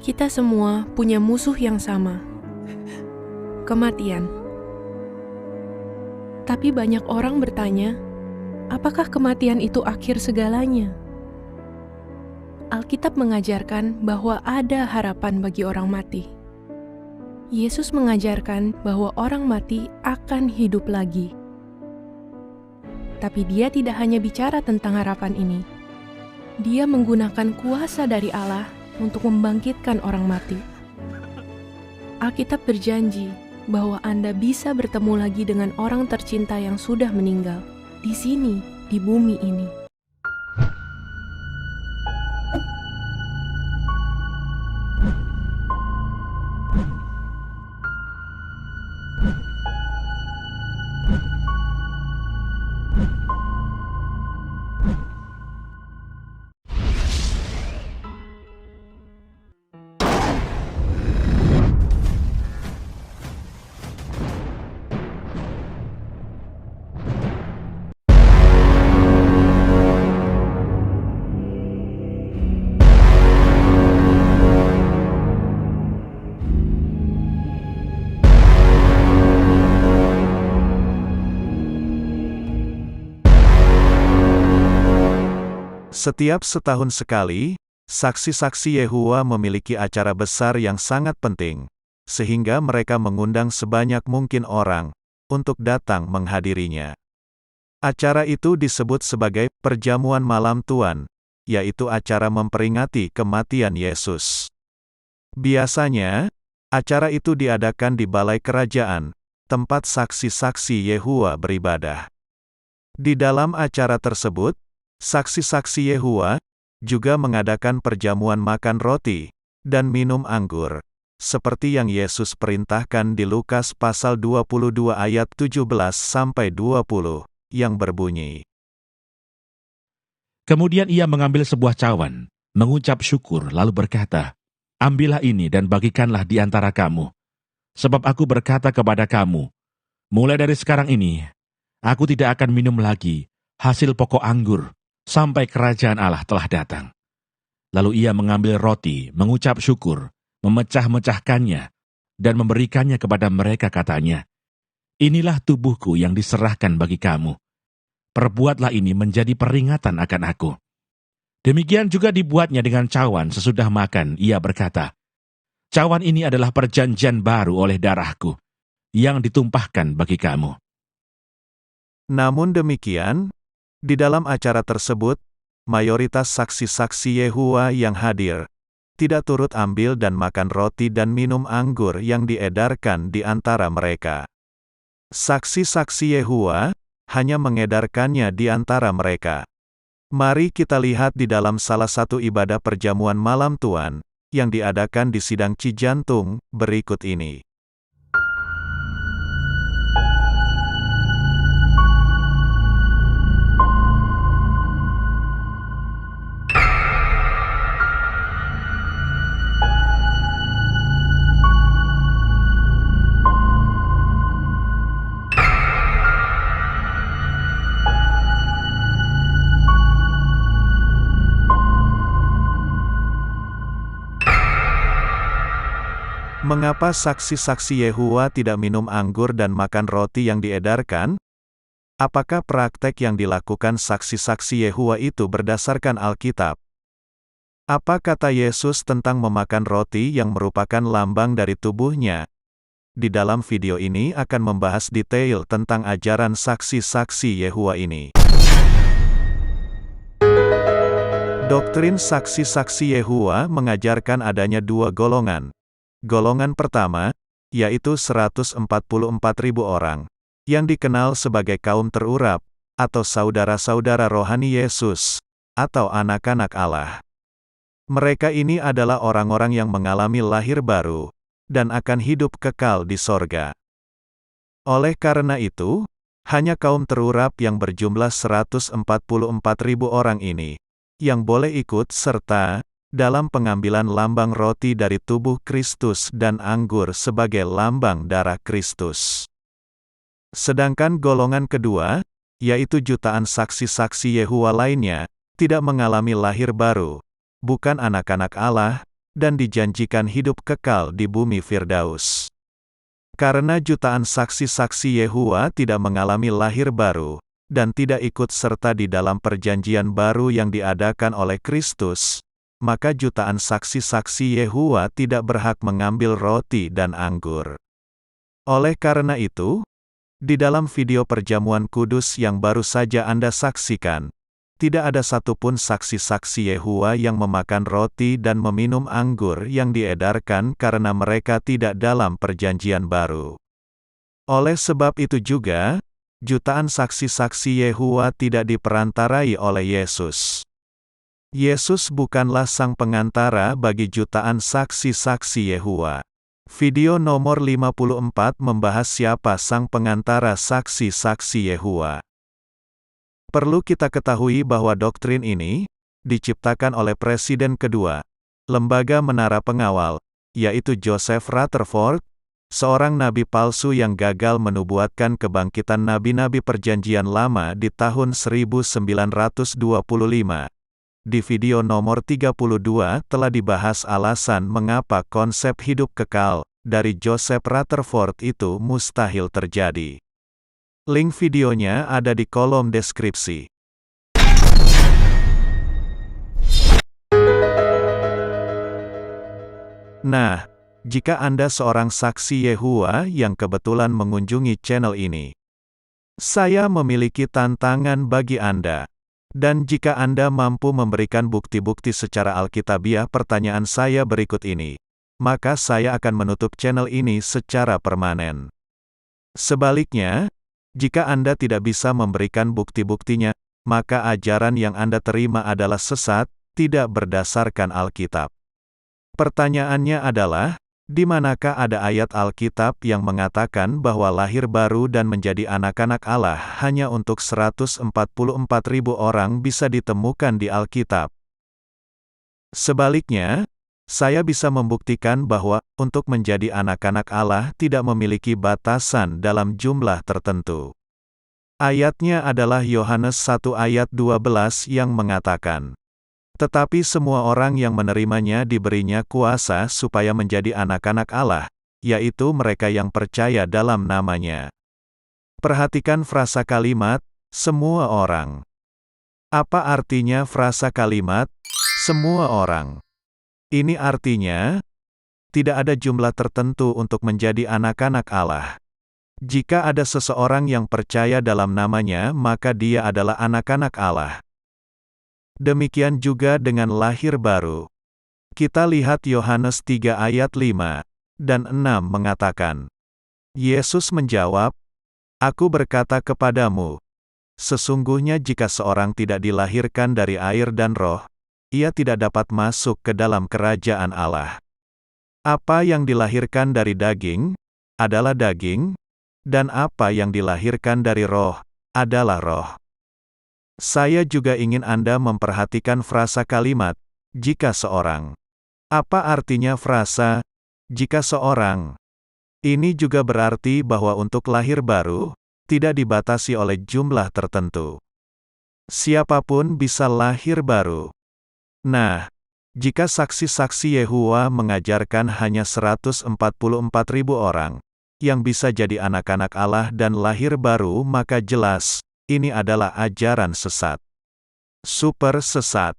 Kita semua punya musuh yang sama, kematian. Tapi banyak orang bertanya, apakah kematian itu akhir segalanya? Alkitab mengajarkan bahwa ada harapan bagi orang mati. Yesus mengajarkan bahwa orang mati akan hidup lagi. Tapi dia tidak hanya bicara tentang harapan ini. Dia menggunakan kuasa dari Allah untuk membangkitkan orang mati. Alkitab berjanji bahwa Anda bisa bertemu lagi dengan orang tercinta yang sudah meninggal, di sini, di bumi ini. Setiap setahun sekali, saksi-saksi Yehuwa memiliki acara besar yang sangat penting, sehingga mereka mengundang sebanyak mungkin orang untuk datang menghadirinya. Acara itu disebut sebagai perjamuan malam Tuhan, yaitu acara memperingati kematian Yesus. Biasanya, acara itu diadakan di balai kerajaan, tempat saksi-saksi Yehuwa beribadah. Di dalam acara tersebut, saksi-saksi Yehuwa juga mengadakan perjamuan makan roti dan minum anggur, seperti yang Yesus perintahkan di Lukas pasal 22 ayat 17-20, yang berbunyi, Kemudian ia mengambil sebuah cawan, mengucap syukur, lalu berkata, Ambillah ini dan bagikanlah di antara kamu. Sebab aku berkata kepada kamu, mulai dari sekarang ini, aku tidak akan minum lagi hasil pokok anggur, sampai kerajaan Allah telah datang. Lalu ia mengambil roti, mengucap syukur, memecah-mecahkannya, dan memberikannya kepada mereka katanya, Inilah tubuhku yang diserahkan bagi kamu. Perbuatlah ini menjadi peringatan akan aku. Demikian juga dibuatnya dengan cawan sesudah makan, ia berkata, Cawan ini adalah perjanjian baru oleh darahku, yang ditumpahkan bagi kamu. Namun demikian, di dalam acara tersebut, mayoritas saksi-saksi Yehuwa yang hadir tidak turut ambil dan makan roti dan minum anggur yang diedarkan di antara mereka. Saksi-saksi Yehuwa hanya mengedarkannya di antara mereka. Mari kita lihat di dalam salah satu ibadah perjamuan malam Tuhan yang diadakan di Sidang Cijantung berikut ini. Mengapa saksi-saksi Yehuwa tidak minum anggur dan makan roti yang diedarkan? Apakah praktek yang dilakukan saksi-saksi Yehuwa itu berdasarkan Alkitab? Apa kata Yesus tentang memakan roti yang merupakan lambang dari tubuhnya? Di dalam video ini akan membahas detail tentang ajaran saksi-saksi Yehuwa ini. Doktrin saksi-saksi Yehuwa mengajarkan adanya dua golongan. Golongan pertama, yaitu 144.000 orang, yang dikenal sebagai kaum terurap, atau saudara-saudara rohani Yesus, atau anak-anak Allah. Mereka ini adalah orang-orang yang mengalami lahir baru, dan akan hidup kekal di sorga. Oleh karena itu, hanya kaum terurap yang berjumlah 144.000 orang ini, yang boleh ikut serta dalam pengambilan lambang roti dari tubuh Kristus dan anggur sebagai lambang darah Kristus. Sedangkan golongan kedua, yaitu jutaan saksi-saksi Yehuwa lainnya, tidak mengalami lahir baru, bukan anak-anak Allah, dan dijanjikan hidup kekal di bumi Firdaus. Karena jutaan saksi-saksi Yehova tidak mengalami lahir baru, dan tidak ikut serta di dalam perjanjian baru yang diadakan oleh Kristus, maka jutaan saksi-saksi Yehova tidak berhak mengambil roti dan anggur. Oleh karena itu, di dalam video perjamuan kudus yang baru saja Anda saksikan, tidak ada satupun saksi-saksi Yehova yang memakan roti dan meminum anggur yang diedarkan karena mereka tidak dalam perjanjian baru. Oleh sebab itu juga, jutaan saksi-saksi Yehova tidak diperantarai oleh Yesus. Yesus bukanlah sang pengantara bagi jutaan saksi-saksi Yehova. Video nomor 54 membahas siapa sang pengantara saksi-saksi Yehova. Perlu kita ketahui bahwa doktrin ini diciptakan oleh Presiden kedua, Lembaga Menara Pengawal, yaitu Joseph Rutherford, seorang nabi palsu yang gagal menubuatkan kebangkitan nabi-nabi Perjanjian Lama di tahun 1925. Di video nomor 32 telah dibahas alasan mengapa konsep hidup kekal dari Joseph Rutherford itu mustahil terjadi. Link videonya ada di kolom deskripsi. Nah, jika Anda seorang saksi Yehova yang kebetulan mengunjungi channel ini, saya memiliki tantangan bagi Anda. Dan jika Anda mampu memberikan bukti-bukti secara alkitabiah pertanyaan saya berikut ini, maka saya akan menutup channel ini secara permanen. Sebaliknya, jika Anda tidak bisa memberikan bukti-buktinya, maka ajaran yang Anda terima adalah sesat, tidak berdasarkan Alkitab. Pertanyaannya adalah, di manakah ada ayat Alkitab yang mengatakan bahwa lahir baru dan menjadi anak-anak Allah hanya untuk 144.000 orang bisa ditemukan di Alkitab? Sebaliknya, saya bisa membuktikan bahwa untuk menjadi anak-anak Allah tidak memiliki batasan dalam jumlah tertentu. Ayatnya adalah Yohanes 1 ayat 12 yang mengatakan, "Tetapi semua orang yang menerimanya diberinya kuasa supaya menjadi anak-anak Allah, yaitu mereka yang percaya dalam namanya." Perhatikan frasa kalimat, semua orang. Apa artinya frasa kalimat, semua orang? Ini artinya, tidak ada jumlah tertentu untuk menjadi anak-anak Allah. Jika ada seseorang yang percaya dalam namanya, maka dia adalah anak-anak Allah. Demikian juga dengan lahir baru. Kita lihat Yohanes 3 ayat 5 dan 6 mengatakan, Yesus menjawab, "Aku berkata kepadamu, sesungguhnya jika seorang tidak dilahirkan dari air dan roh, ia tidak dapat masuk ke dalam kerajaan Allah. Apa yang dilahirkan dari daging, adalah daging, dan apa yang dilahirkan dari roh, adalah roh." Saya juga ingin Anda memperhatikan frasa kalimat, jika seorang. Apa artinya frasa, jika seorang? Ini juga berarti bahwa untuk lahir baru, tidak dibatasi oleh jumlah tertentu. Siapapun bisa lahir baru. Nah, jika saksi-saksi Yehova mengajarkan hanya 144.000 orang, yang bisa jadi anak-anak Allah dan lahir baru, maka jelas, ini adalah ajaran sesat. Super sesat.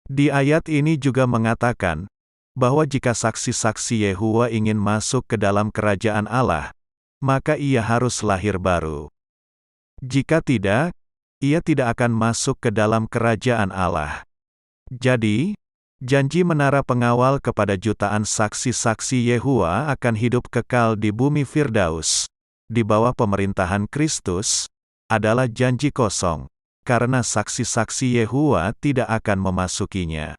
Di ayat ini juga mengatakan, bahwa jika saksi-saksi Yehova ingin masuk ke dalam kerajaan Allah, maka ia harus lahir baru. Jika tidak, ia tidak akan masuk ke dalam kerajaan Allah. Jadi, janji menara pengawal kepada jutaan saksi-saksi Yehova akan hidup kekal di bumi Firdaus, di bawah pemerintahan Kristus, adalah janji kosong, karena saksi-saksi Yehova tidak akan memasukinya.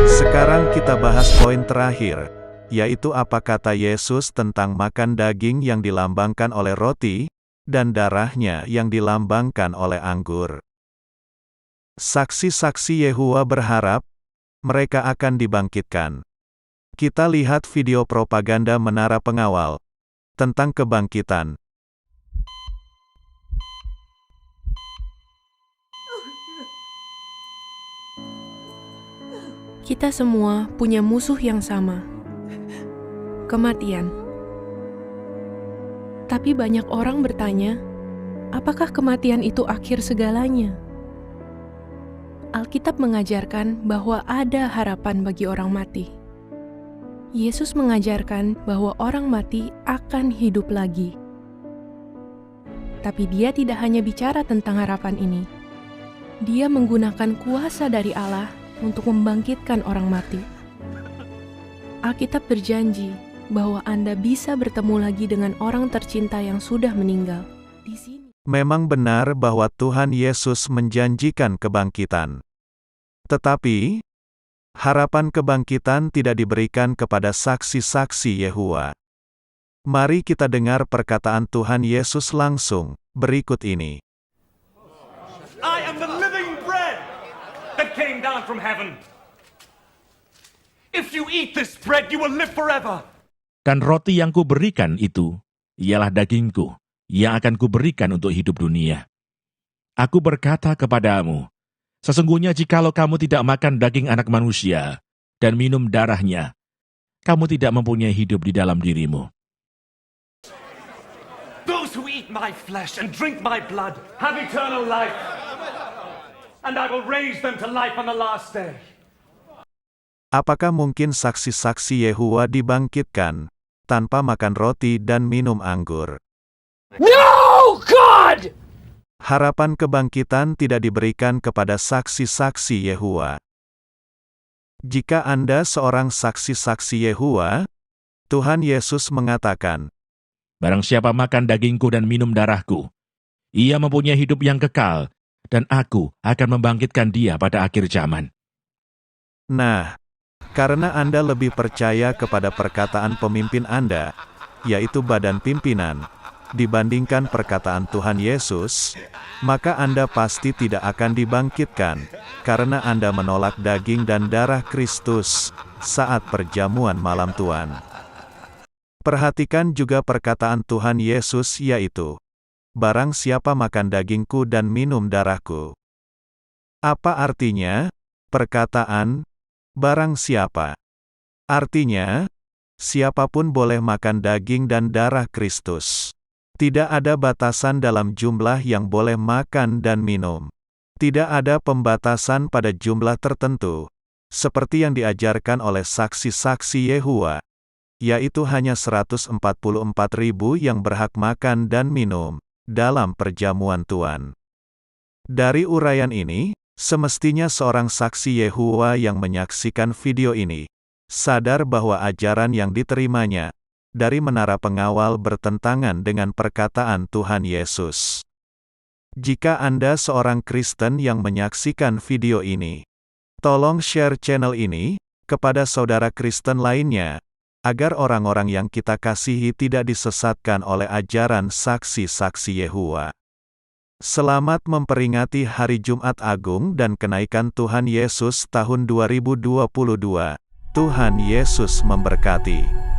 Sekarang kita bahas poin terakhir, yaitu apa kata Yesus tentang makan daging yang dilambangkan oleh roti, dan darahnya yang dilambangkan oleh anggur. Saksi-saksi Yehova berharap, mereka akan dibangkitkan. Kita lihat video propaganda menara pengawal, tentang kebangkitan. Kita semua punya musuh yang sama, kematian. Tapi banyak orang bertanya, apakah kematian itu akhir segalanya? Alkitab mengajarkan bahwa ada harapan bagi orang mati. Yesus mengajarkan bahwa orang mati akan hidup lagi. Tapi dia tidak hanya bicara tentang harapan ini. Dia menggunakan kuasa dari Allah untuk membangkitkan orang mati. Alkitab berjanji bahwa Anda bisa bertemu lagi dengan orang tercinta yang sudah meninggal. Di sini. Memang benar bahwa Tuhan Yesus menjanjikan kebangkitan. Tetapi, harapan kebangkitan tidak diberikan kepada saksi-saksi Yehuwa. Mari kita dengar perkataan Tuhan Yesus langsung, berikut ini. I am the living bread that came down from heaven. If you eat this bread, you will live forever. Dan roti yang kuberikan itu, ialah dagingku, yang akan kuberikan untuk hidup dunia. Aku berkata kepadamu, sesungguhnya jikalau kamu tidak makan daging anak manusia, dan minum darahnya, kamu tidak mempunyai hidup di dalam dirimu. Those who eat my flesh and drink my blood have eternal life, and I will raise them to life on the last day. Apakah mungkin saksi-saksi Yehuwa dibangkitkan tanpa makan roti dan minum anggur? No, God! Harapan kebangkitan tidak diberikan kepada saksi-saksi Yehuwa. Jika Anda seorang saksi-saksi Yehuwa, Tuhan Yesus mengatakan, Barang siapa makan dagingku dan minum darahku, ia mempunyai hidup yang kekal, dan aku akan membangkitkan dia pada akhir zaman. Nah, karena Anda lebih percaya kepada perkataan pemimpin Anda, yaitu badan pimpinan, dibandingkan perkataan Tuhan Yesus, maka Anda pasti tidak akan dibangkitkan, karena Anda menolak daging dan darah Kristus saat perjamuan malam Tuhan. Perhatikan juga perkataan Tuhan Yesus yaitu, barang siapa makan dagingku dan minum darahku. Apa artinya? Perkataan, barang siapa. Artinya, siapapun boleh makan daging dan darah Kristus. Tidak ada batasan dalam jumlah yang boleh makan dan minum. Tidak ada pembatasan pada jumlah tertentu, seperti yang diajarkan oleh saksi-saksi Yehuwa, yaitu hanya 144.000 yang berhak makan dan minum dalam perjamuan Tuhan. Dari uraian ini, semestinya seorang saksi Yehuwa yang menyaksikan video ini sadar bahwa ajaran yang diterimanya dari menara pengawal bertentangan dengan perkataan Tuhan Yesus. Jika Anda seorang Kristen yang menyaksikan video ini, tolong share channel ini kepada saudara Kristen lainnya, agar orang-orang yang kita kasihi tidak disesatkan oleh ajaran saksi-saksi Yehuwa. Selamat memperingati Hari Jumat Agung dan Kenaikan Tuhan Yesus tahun 2022. Tuhan Yesus memberkati.